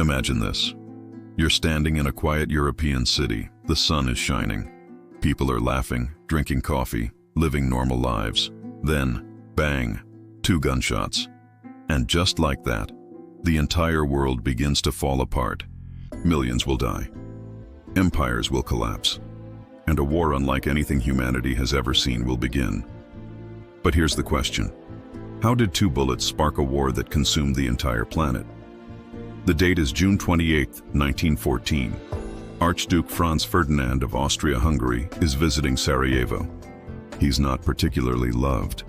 Imagine this. You're standing in a quiet European city. The sun is shining. People are laughing, drinking coffee, living normal lives. Then, bang, 2 gunshots. And just like that, the entire world begins to fall apart. Millions will die. Empires will collapse. And a war unlike anything humanity has ever seen will begin. But here's the question. How did 2 bullets spark a war that consumed the entire planet? The date is June 28, 1914. Archduke Franz Ferdinand of Austria-Hungary is visiting Sarajevo. He's not particularly loved,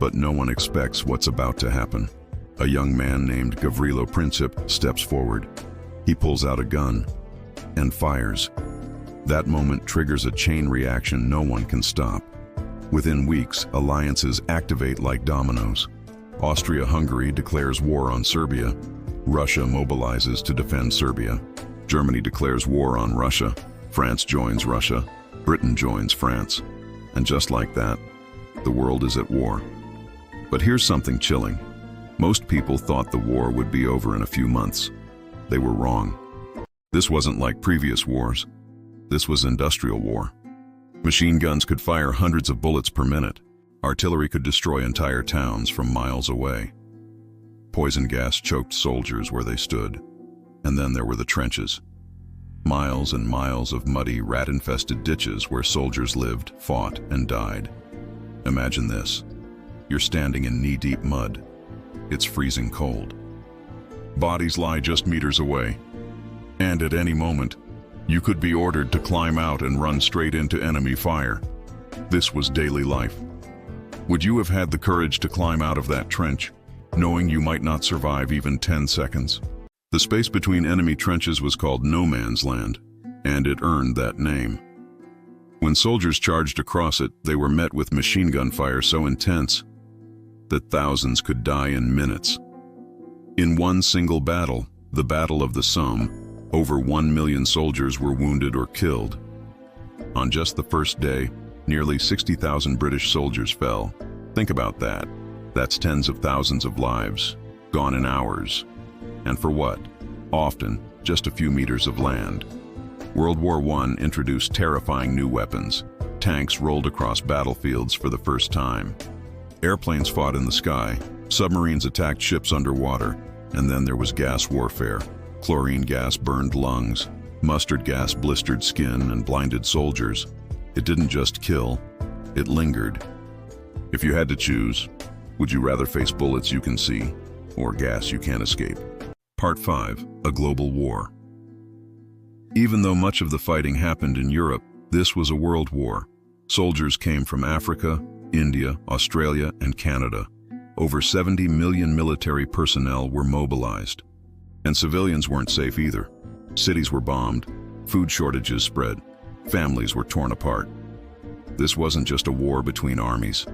but no one expects what's about to happen. A young man named Gavrilo Princip steps forward. He pulls out a gun and fires. That moment triggers a chain reaction no one can stop. Within weeks, alliances activate like dominoes. Austria-Hungary declares war on Serbia. Russia mobilizes to defend Serbia. Germany declares war on Russia. France joins Russia. Britain joins France. And just like that, the world is at war. But here's something chilling. Most people thought the war would be over in a few months. They were wrong. This wasn't like previous wars. This was industrial war. Machine guns could fire hundreds of bullets per minute. Artillery could destroy entire towns from miles away. Poison gas choked soldiers where they stood. And then there were the trenches. Miles and miles of muddy, rat-infested ditches where soldiers lived, fought, and died. Imagine this. You're standing in knee-deep mud. It's freezing cold. Bodies lie just meters away. And at any moment, you could be ordered to climb out and run straight into enemy fire. This was daily life. Would you have had the courage to climb out of that trench, knowing you might not survive even 10 seconds? The space between enemy trenches was called no man's land, and it earned that name. When soldiers charged across it, they were met with machine gun fire so intense that thousands could die in minutes. In one single battle, the Battle of the Somme, over 1 million soldiers were wounded or killed. On just the first day, nearly 60,000 British soldiers fell. Think about that. That's tens of thousands of lives, gone in hours. And for what? Often, just a few meters of land. World War I introduced terrifying new weapons. Tanks rolled across battlefields for the first time. Airplanes fought in the sky. Submarines attacked ships underwater. And then there was gas warfare. Chlorine gas burned lungs. Mustard gas blistered skin and blinded soldiers. It didn't just kill, it lingered. If you had to choose, would you rather face bullets you can see or gas you can't escape? Part 5. A Global War. Even though much of the fighting happened in Europe, this was a world war. Soldiers came from Africa, India, Australia, and Canada. Over 70 million military personnel were mobilized. And civilians weren't safe either. Cities were bombed, food shortages spread, families were torn apart. This wasn't just a war between armies.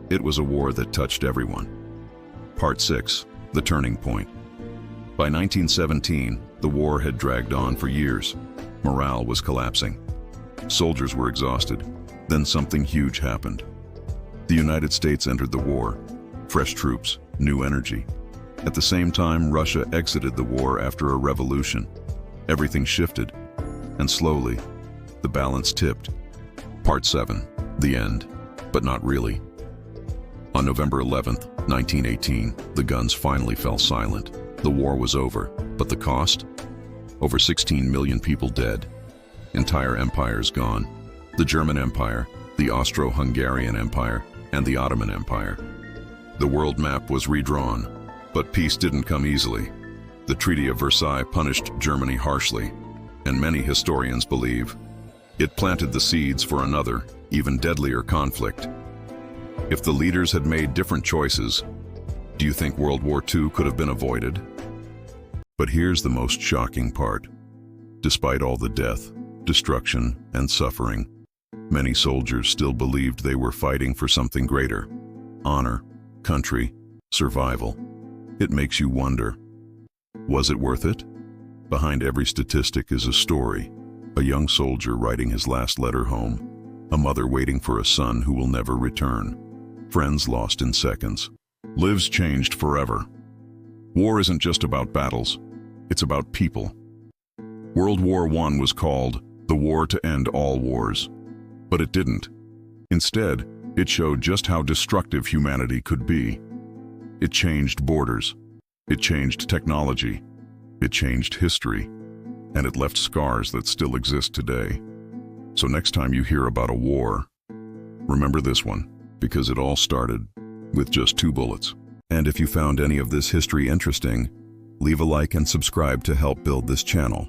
It was a war that touched everyone. Part 6. The Turning Point. By 1917, the war had dragged on for years. Morale was collapsing. Soldiers were exhausted. Then something huge happened. The United States entered the war. Fresh troops, new energy. At the same time, Russia exited the war after a revolution. Everything shifted, and slowly, the balance tipped. Part 7. The End, but not really. On November 11th, 1918, the guns finally fell silent. The war was over, but the cost? Over 16 million people dead. Entire empires gone. The German Empire, the Austro-Hungarian Empire, and the Ottoman Empire. The world map was redrawn, but peace didn't come easily. The Treaty of Versailles punished Germany harshly, and many historians believe it planted the seeds for another, even deadlier conflict. If the leaders had made different choices, do you think World War II could have been avoided? But here's the most shocking part. Despite all the death, destruction, and suffering, many soldiers still believed they were fighting for something greater. Honor, country, survival. It makes you wonder, was it worth it? Behind every statistic is a story. A young soldier writing his last letter home. A mother waiting for a son who will never return. Friends lost in seconds. Lives changed forever. War isn't just about battles. It's about people. World War I was called the war to end all wars. But it didn't. Instead, it showed just how destructive humanity could be. It changed borders. It changed technology. It changed history. And it left scars that still exist today. So next time you hear about a war, remember this one, because it all started with just 2 bullets. And if you found any of this history interesting, leave a like and subscribe to help build this channel.